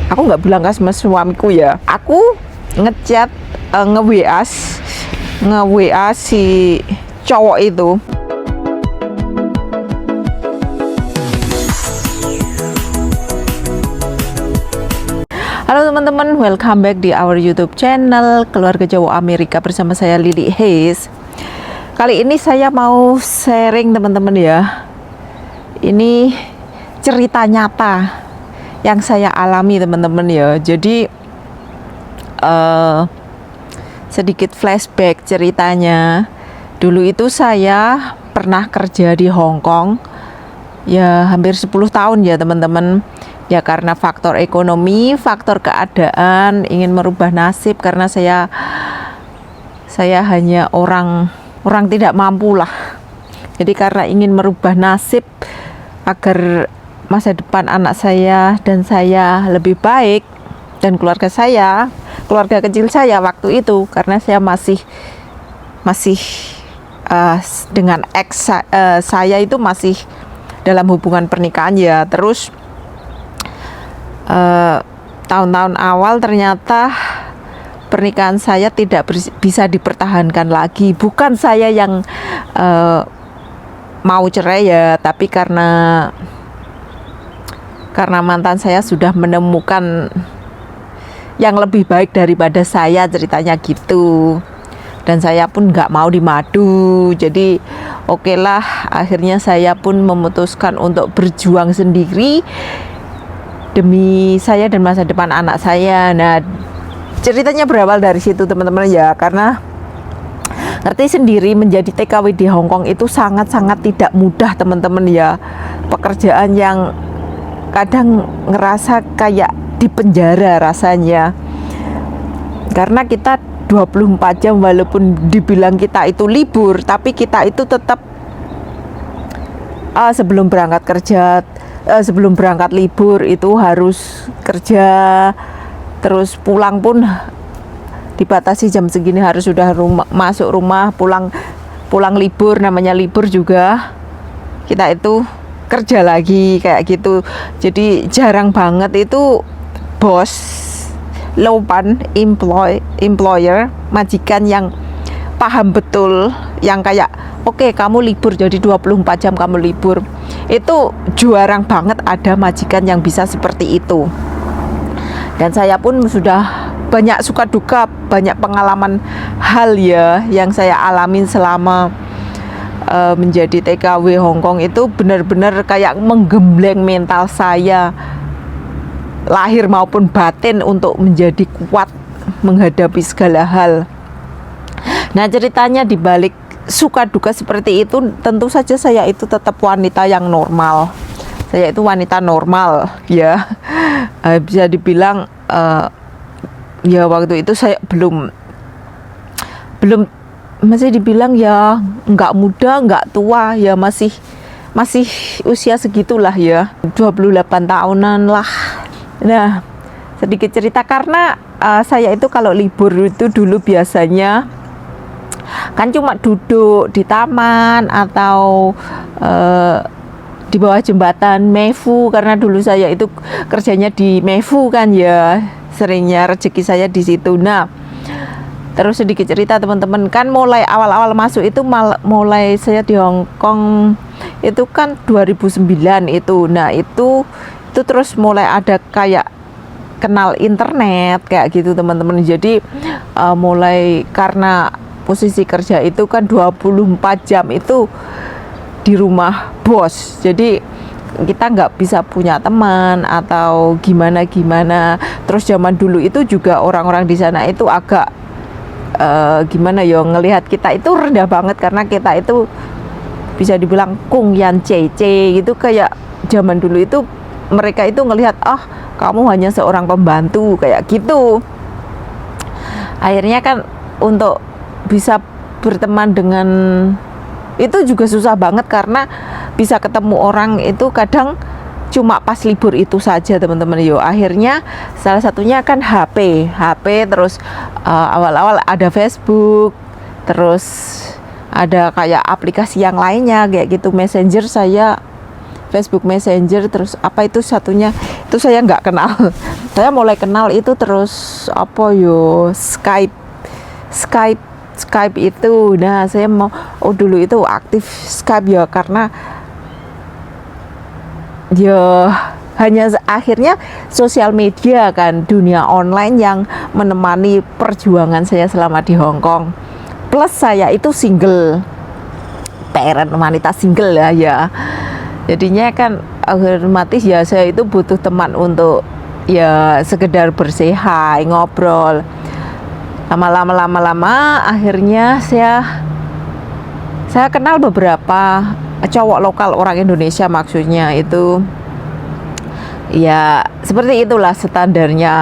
aku nggak bilang kan sama suamiku ya, aku ngechat nge-WA si cowok itu. Halo teman-teman, welcome back di our YouTube channel Keluarga Jawa Amerika bersama saya Lily Hayes. Kali ini saya mau sharing teman-teman ya. Ini cerita nyata yang saya alami teman-teman ya. Jadi sedikit flashback ceritanya. Dulu itu saya pernah kerja di Hong Kong ya, hampir 10 tahun ya teman-teman. Ya karena faktor ekonomi, faktor keadaan, ingin merubah nasib karena saya hanya orang tidak mampu lah. Jadi karena ingin merubah nasib agar masa depan anak saya dan saya lebih baik, dan keluarga kecil saya waktu itu, karena saya masih dengan ex saya itu masih dalam hubungan pernikahan ya. Terus tahun-tahun awal ternyata pernikahan saya tidak bisa dipertahankan lagi. Bukan saya yang mau cerai ya, tapi karena mantan saya sudah menemukan yang lebih baik daripada saya, ceritanya gitu. Dan saya pun nggak mau dimadu. Jadi oke lah, akhirnya saya pun memutuskan untuk berjuang sendiri demi saya dan masa depan anak saya. Nah, ceritanya berawal dari situ teman-teman ya, karena ngerti sendiri menjadi TKW di Hong Kong itu sangat-sangat tidak mudah teman-teman ya. Pekerjaan yang kadang ngerasa kayak di penjara rasanya, karena kita 24 jam walaupun dibilang kita itu libur, tapi kita itu tetap sebelum berangkat kerja, sebelum berangkat libur itu harus kerja, terus pulang pun dibatasi jam segini harus sudah masuk rumah, pulang libur, namanya libur juga kita itu kerja lagi kayak gitu. Jadi jarang banget itu bos, lopan, employer, majikan yang paham betul, yang kayak oke, kamu libur jadi 24 jam kamu libur. Itu jarang banget ada majikan yang bisa seperti itu. Dan saya pun sudah banyak suka duka, banyak pengalaman hal ya yang saya alamin selama menjadi TKW Hong Kong. Itu benar-benar kayak menggembleng mental saya, lahir maupun batin, untuk menjadi kuat menghadapi segala hal. Nah, ceritanya di balik suka duka seperti itu, tentu saja saya itu tetap wanita yang normal. Saya itu wanita normal ya. Bisa dibilang ya waktu itu saya belum masih dibilang ya nggak muda, nggak tua ya, masih usia segitulah ya, 28 tahunan lah. Nah, sedikit cerita, karena saya itu kalau libur itu dulu biasanya kan cuma duduk di taman atau di bawah jembatan Meifu, karena dulu saya itu kerjanya di Meifu kan ya, seringnya rezeki saya di situ. Nah, terus sedikit cerita teman-teman, kan mulai awal-awal masuk itu mulai saya di Hong Kong itu kan 2009 itu. Nah, itu terus mulai ada kayak kenal internet kayak gitu teman-teman. Jadi mulai, karena posisi kerja itu kan 24 jam itu di rumah bos, jadi kita nggak bisa punya teman atau gimana. Terus zaman dulu itu juga orang-orang di sana itu agak gimana ya, ngelihat kita itu rendah banget, karena kita itu bisa dibilang kung yan cece gitu. Kayak zaman dulu itu mereka itu ngelihat, kamu hanya seorang pembantu kayak gitu. Akhirnya kan untuk bisa berteman dengan itu juga susah banget, karena bisa ketemu orang itu kadang cuma pas libur itu saja teman-teman yo. Akhirnya salah satunya kan HP, terus awal-awal ada Facebook, terus ada kayak aplikasi yang lainnya kayak gitu. Messenger saya Facebook Messenger, terus apa itu satunya itu saya nggak kenal. Saya mulai kenal itu terus apa yo Skype itu. Nah saya mau dulu itu aktif Skype ya, karena ya hanya akhirnya sosial media kan, dunia online yang menemani perjuangan saya selama di Hong Kong. Plus saya itu single, parent wanita single ya. Jadinya kan otomatis ya saya itu butuh teman untuk ya sekedar bersehai, ngobrol. Lama-lama akhirnya saya kenal beberapa cowok lokal orang Indonesia, maksudnya itu ya seperti itulah standarnya.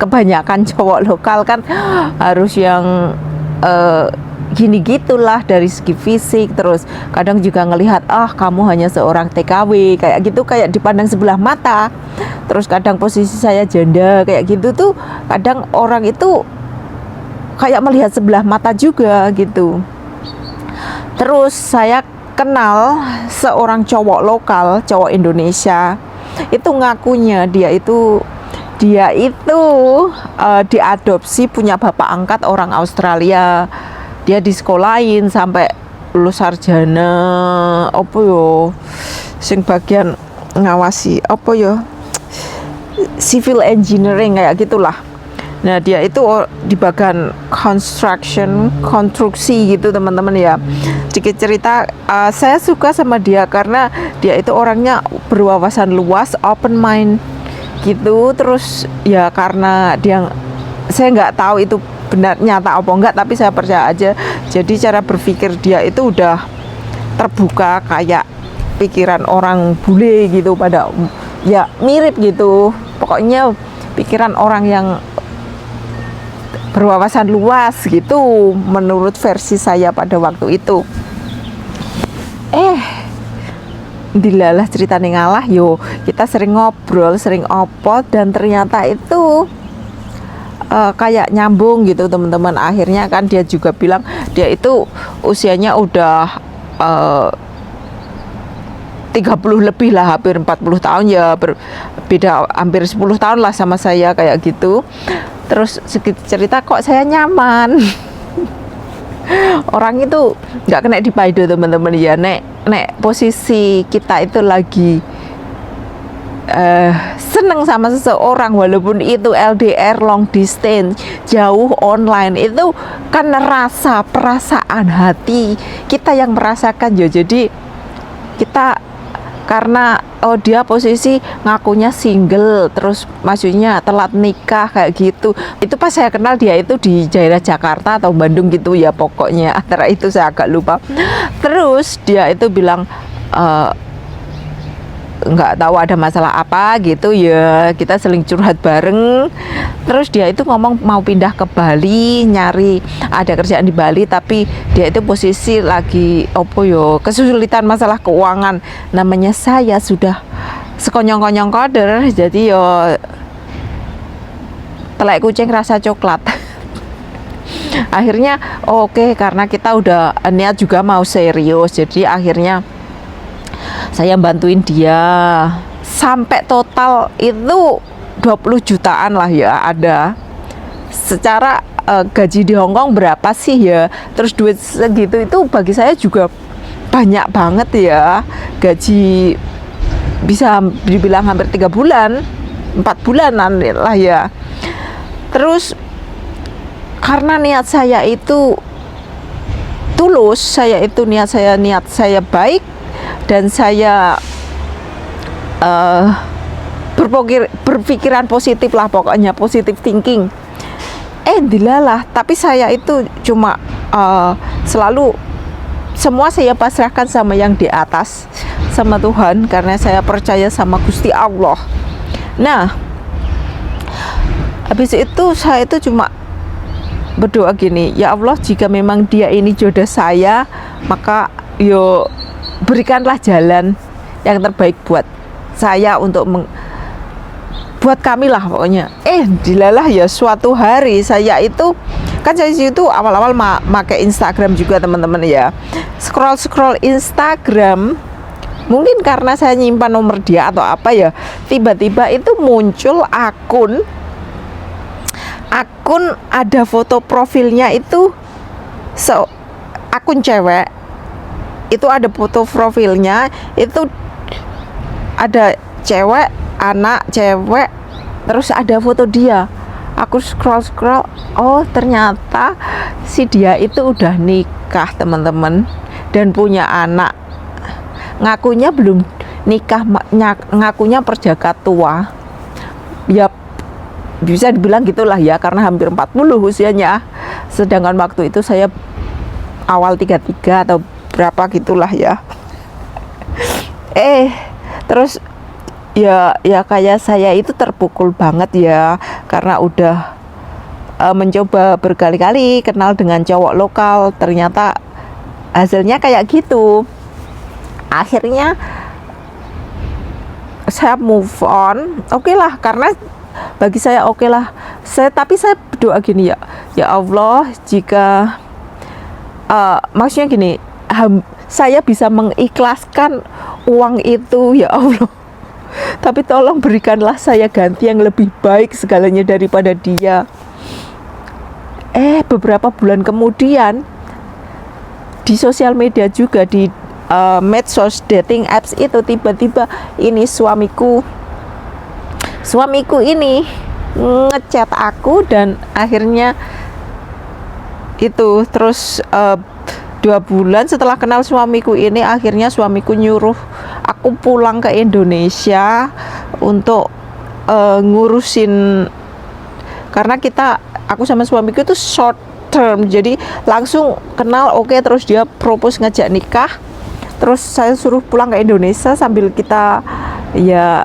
Kebanyakan cowok lokal kan harus yang gini gitulah dari segi fisik, terus kadang juga ngelihat kamu hanya seorang TKW kayak gitu, kayak dipandang sebelah mata. Terus kadang posisi saya janda kayak gitu tuh kadang orang itu kayak melihat sebelah mata juga gitu. Terus saya kenal seorang cowok lokal, cowok Indonesia, itu ngakunya dia itu diadopsi, punya bapak angkat orang Australia. Dia disekolahin sampai lulus sarjana apa yo sing bagian ngawasi apa yo civil engineering kayak gitulah. Nah dia itu di bagian konstruksi gitu teman-teman ya. Sedikit cerita, saya suka sama dia karena dia itu orangnya berwawasan luas, open mind gitu. Terus ya karena saya nggak tahu itu benar nyata apa enggak, tapi saya percaya aja. Jadi cara berpikir dia itu udah terbuka kayak pikiran orang bule gitu, pada ya mirip gitu. Pokoknya pikiran orang yang berwawasan luas gitu menurut versi saya pada waktu itu. Dilalah ceritanya ngalah yo, kita sering ngobrol, sering opot, dan ternyata itu kayak nyambung gitu teman-teman. Akhirnya kan dia juga bilang dia itu usianya udah 30 lebih lah, hampir 40 tahun ya, beda hampir 10 tahun lah sama saya kayak gitu. Terus sedikit cerita, kok saya nyaman. Orang itu nggak kena dipaido teman-teman ya, nek posisi kita itu lagi seneng sama seseorang, walaupun itu LDR, long distance, jauh online, itu kan perasaan hati kita yang merasakan ya. Jadi kita karena dia posisi ngakunya single, terus maksudnya telat nikah kayak gitu. Itu pas saya kenal dia itu di daerah Jakarta atau Bandung gitu ya, pokoknya antara itu, saya agak lupa. Terus dia itu bilang nggak tahu ada masalah apa gitu ya, kita saling curhat bareng. Terus dia itu ngomong mau pindah ke Bali, nyari ada kerjaan di Bali, tapi dia itu posisi lagi kesulitan masalah keuangan. Namanya saya sudah sekonyong-konyong koder, jadi yo telek kucing rasa coklat. Akhirnya karena kita udah niat juga mau serius, jadi akhirnya saya bantuin dia sampai total itu 20 jutaan lah ya ada. Secara gaji di Hong Kong berapa sih ya, terus duit segitu itu bagi saya juga banyak banget ya. Gaji bisa dibilang hampir 3 bulan 4 bulanan lah ya. Terus karena niat saya itu tulus, niat saya baik, dan saya berpikiran positif lah, pokoknya positive thinking. Dilalah, tapi saya itu cuma selalu semua saya pasrahkan sama yang di atas, sama Tuhan, karena saya percaya sama Gusti Allah. Nah, habis itu saya itu cuma berdoa gini, ya Allah, jika memang dia ini jodoh saya, maka berikanlah jalan yang terbaik buat saya, untuk buat kami lah pokoknya. Dilalah ya, suatu hari saya itu kan saya itu awal-awal pakai Instagram juga teman-teman ya, scroll Instagram, mungkin karena saya nyimpan nomor dia atau apa ya, tiba-tiba itu muncul akun ada foto profilnya itu akun cewek, itu ada foto profilnya itu ada cewek, anak cewek, terus ada foto dia. Aku scroll, oh ternyata si dia itu udah nikah teman-teman, dan punya anak. Ngakunya belum nikah, ngakunya perjaka tua. Ya bisa dibilang gitulah ya, karena hampir 40 usianya. Sedangkan waktu itu saya awal 33 atau berapa gitulah ya. Terus ya kayak saya itu terpukul banget ya, karena udah mencoba berkali-kali kenal dengan cowok lokal, ternyata hasilnya kayak gitu. Akhirnya saya move on, oke lah, karena bagi saya oke lah. Tapi saya berdoa gini, ya Allah, jika maksudnya gini, saya bisa mengikhlaskan uang itu, ya Allah, tapi tolong berikanlah saya ganti yang lebih baik segalanya daripada dia. Beberapa bulan kemudian di sosial media juga, di medsos dating apps itu, tiba-tiba ini suamiku ini ngechat aku, dan akhirnya itu terus 2 bulan setelah kenal suamiku ini, akhirnya suamiku nyuruh aku pulang ke Indonesia untuk ngurusin, karena aku sama suamiku itu short term, jadi langsung kenal, oke, terus dia propose ngajak nikah, terus saya suruh pulang ke Indonesia sambil kita, ya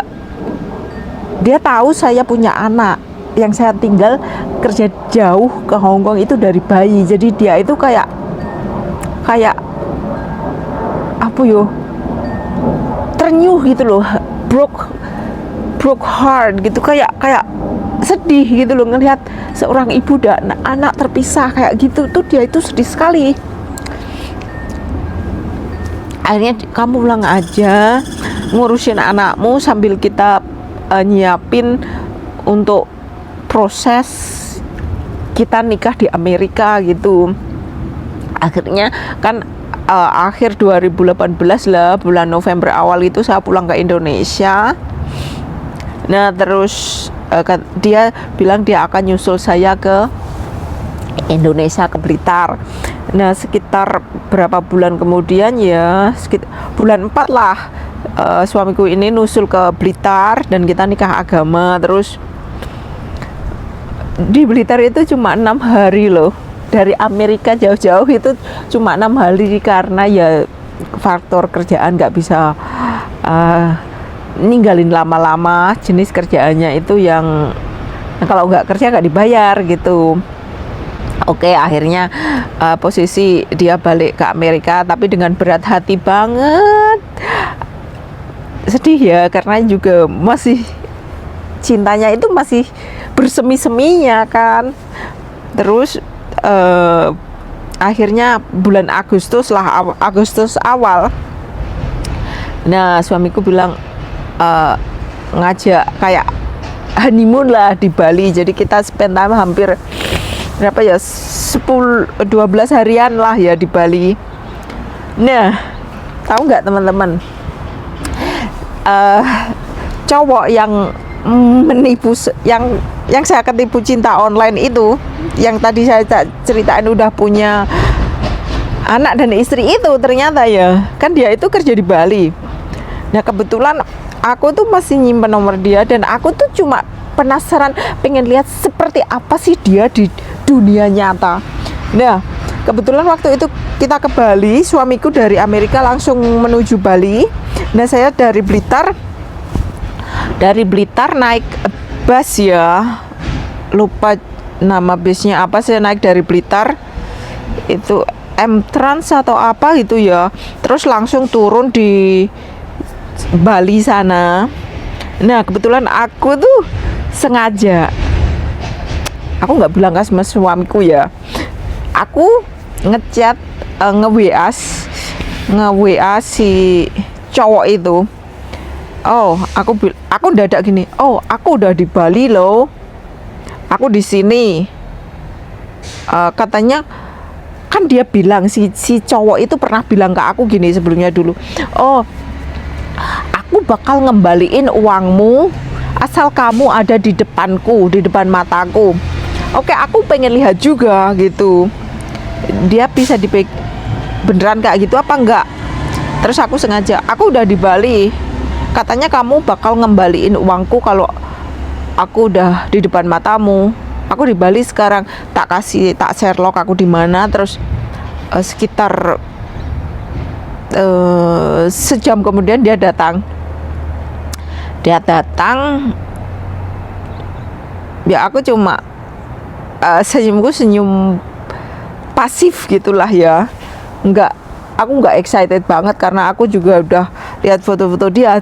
dia tahu saya punya anak yang saya tinggal kerja jauh ke Hong Kong itu dari bayi, jadi dia itu kayak apa yo, ternyuh gitu loh, broke heart gitu, kayak sedih gitu loh ngelihat seorang ibu dan anak terpisah kayak gitu tuh, dia itu sedih sekali. Akhirnya kamu pulang aja ngurusin anakmu sambil kita nyiapin untuk proses kita nikah di Amerika gitu. Akhirnya kan akhir 2018 lah, bulan November awal itu saya pulang ke Indonesia. Nah terus dia bilang dia akan nyusul saya ke Indonesia, ke Blitar. Nah sekitar berapa bulan kemudian, ya sekitar bulan 4 lah, suamiku ini nusul ke Blitar dan kita nikah agama. Terus di Blitar itu cuma 6 hari loh, dari Amerika jauh-jauh itu cuma 6 hari, karena ya faktor kerjaan nggak bisa ninggalin lama-lama, jenis kerjaannya itu yang kalau nggak kerja nggak dibayar gitu. Oke, akhirnya posisi dia balik ke Amerika, tapi dengan berat hati banget, sedih ya, karena juga masih cintanya itu masih bersemi-seminya kan. Terus akhirnya bulan Agustus awal, nah suamiku bilang ngajak kayak honeymoon lah di Bali. Jadi kita spend time hampir berapa ya, 10-12 harian lah ya di Bali. Nah tahu nggak teman-teman, cowok yang menipu, yang saya ketipu cinta online itu, yang tadi saya ceritain udah punya anak dan istri itu, ternyata ya kan dia itu kerja di Bali. Nah kebetulan aku tuh masih nyimpen nomor dia, dan aku tuh cuma penasaran, pengen lihat seperti apa sih dia di dunia nyata. Nah kebetulan waktu itu kita ke Bali, suamiku dari Amerika langsung menuju Bali. Nah saya dari Blitar naik bus ya, lupa nama busnya apa, saya naik dari Blitar itu M-Trans atau apa gitu ya, terus langsung turun di Bali sana. Nah kebetulan aku tuh sengaja, aku nggak bilang kan sama suamiku ya, aku ngechat nge-WA si cowok itu, oh aku dadak gini, oh aku udah di Bali loh, aku di sini. Katanya kan dia bilang si cowok itu pernah bilang ke aku gini sebelumnya dulu, oh aku bakal ngembaliin uangmu asal kamu ada di depanku, di depan mataku. Oke, aku pengen lihat juga gitu, dia bisa beneran kayak gitu apa enggak. Terus aku sengaja, aku udah di Bali, katanya kamu bakal ngembaliin uangku kalau aku udah di depan matamu. Aku di Bali sekarang, tak Sherlock aku di mana. Terus sekitar sejam kemudian dia datang, ya aku cuma senyumku senyum pasif gitulah ya, aku nggak excited banget karena aku juga udah lihat foto-foto dia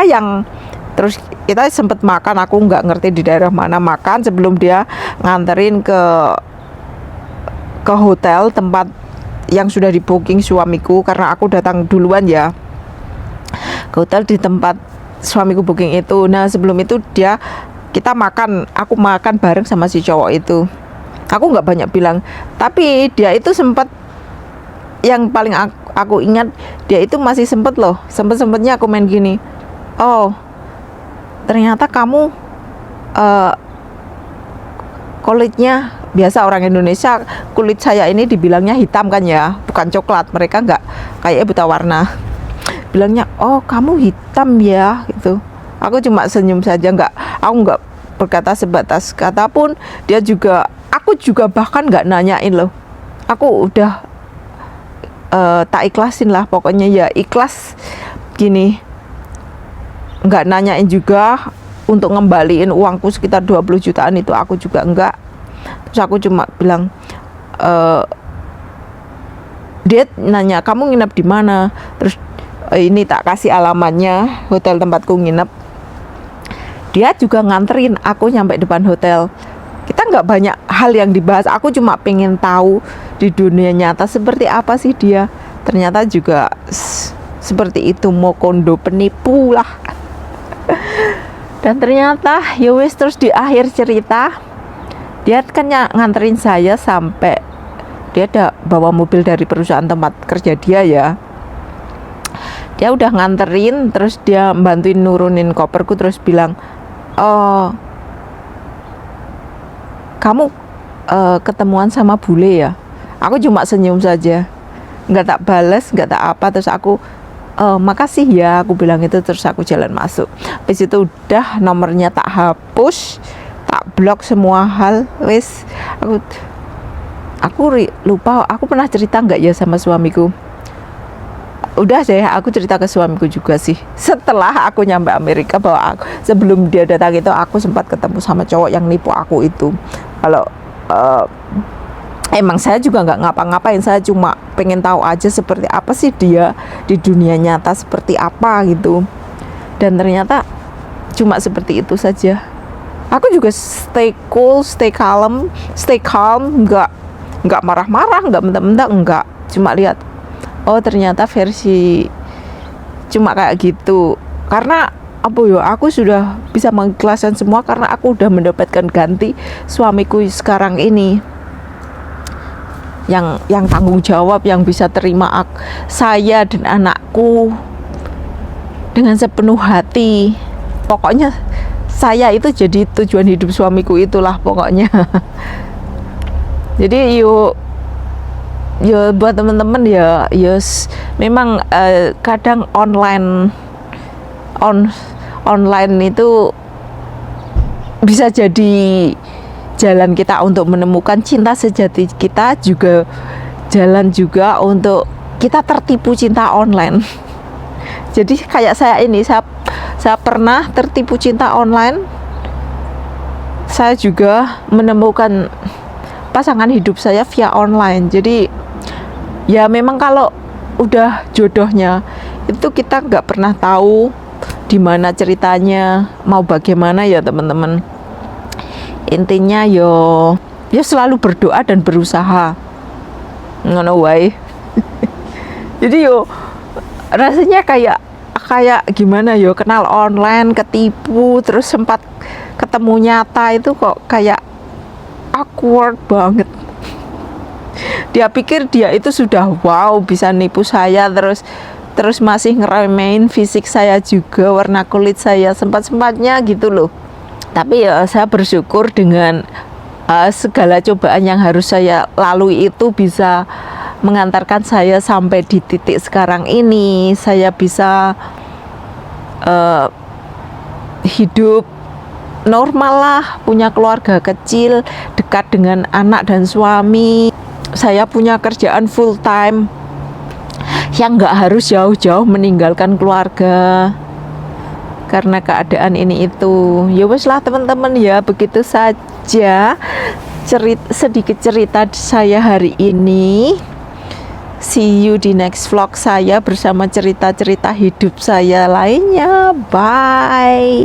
yang terus kita sempet makan, aku nggak ngerti di daerah mana makan sebelum dia nganterin ke hotel tempat yang sudah di booking suamiku, karena aku datang duluan ya ke hotel di tempat suamiku booking itu. Nah sebelum itu kita makan, aku makan bareng sama si cowok itu. Aku nggak banyak bilang, tapi dia itu sempat, yang paling aku ingat, dia itu masih sempetnya aku main gini, oh ternyata kamu kulitnya biasa, orang Indonesia kulit saya ini dibilangnya hitam kan ya, bukan coklat, mereka nggak kayak buta warna, bilangnya oh kamu hitam ya gitu. Aku cuma senyum saja, aku nggak berkata sebatas kata pun. Aku juga bahkan nggak nanyain loh, aku udah tak ikhlasin lah pokoknya, ya ikhlas gini, nggak nanyain juga untuk ngembaliin uangku sekitar 20 jutaan itu, aku juga enggak. Terus aku cuma bilang, dia nanya kamu nginep di mana, terus ini tak kasih alamatnya hotel tempatku nginep. Dia juga nganterin aku nyampe depan hotel. Kita nggak banyak hal yang dibahas, aku cuma pengen tahu di dunia nyata seperti apa sih dia. Ternyata juga seperti itu, Mokondo penipu lah. Dan ternyata ya wis, terus di akhir cerita dia kan nganterin saya sampai, dia ada bawa mobil dari perusahaan tempat kerja dia ya. Dia udah nganterin, terus dia bantuin nurunin koperku, terus bilang, oh kamu ketemuan sama bule ya. Aku cuma senyum saja, nggak tak balas, nggak tak apa. Terus aku makasih ya, aku bilang itu. Terus aku jalan masuk. Habis itu udah nomornya tak hapus, tak blok semua hal. Wes aku lupa aku pernah cerita nggak ya sama suamiku. Udah deh, aku cerita ke suamiku juga sih setelah aku nyampe Amerika, bahwa sebelum dia datang itu aku sempat ketemu sama cowok yang nipu aku itu. Kalau emang saya juga nggak ngapa-ngapain, saya cuma pengen tahu aja seperti apa sih dia di dunia nyata, seperti apa gitu. Dan ternyata cuma seperti itu saja. Aku juga stay cool, stay calm, nggak marah-marah, nggak mendak-mendak, nggak, cuma lihat, oh ternyata versi cuma kayak gitu. Karena apa ya, aku sudah bisa mengikhlaskan semua karena aku udah mendapatkan ganti suamiku sekarang ini yang tanggung jawab, yang bisa terima saya dan anakku dengan sepenuh hati. Pokoknya saya itu jadi tujuan hidup suamiku itulah pokoknya. Jadi yuk buat teman-teman ya, memang kadang online itu bisa jadi jalan kita untuk menemukan cinta sejati kita, juga jalan juga untuk kita tertipu cinta online. Jadi kayak saya ini, saya pernah tertipu cinta online. Saya juga menemukan pasangan hidup saya via online. Jadi ya memang kalau udah jodohnya itu kita nggak pernah tahu di mana ceritanya, mau bagaimana ya teman-teman. Intinya yo selalu berdoa dan berusaha, ngono wae. Jadi rasanya kayak kayak gimana yo, kenal online, ketipu, terus sempat ketemu nyata itu kok kayak awkward banget. Dia pikir dia itu sudah wow bisa nipu saya, terus masih ngeremehin fisik saya juga, warna kulit saya, sempat-sempatnya gitu loh. Tapi ya saya bersyukur dengan segala cobaan yang harus saya lalui itu bisa mengantarkan saya sampai di titik sekarang ini. Saya bisa hidup normal lah, punya keluarga kecil, dekat dengan anak dan suami. Saya punya kerjaan full time yang nggak harus jauh-jauh meninggalkan keluarga karena keadaan ini itu. Ya wes lah teman-teman ya, begitu saja sedikit cerita saya hari ini. See you di next vlog saya bersama cerita-cerita hidup saya lainnya. Bye.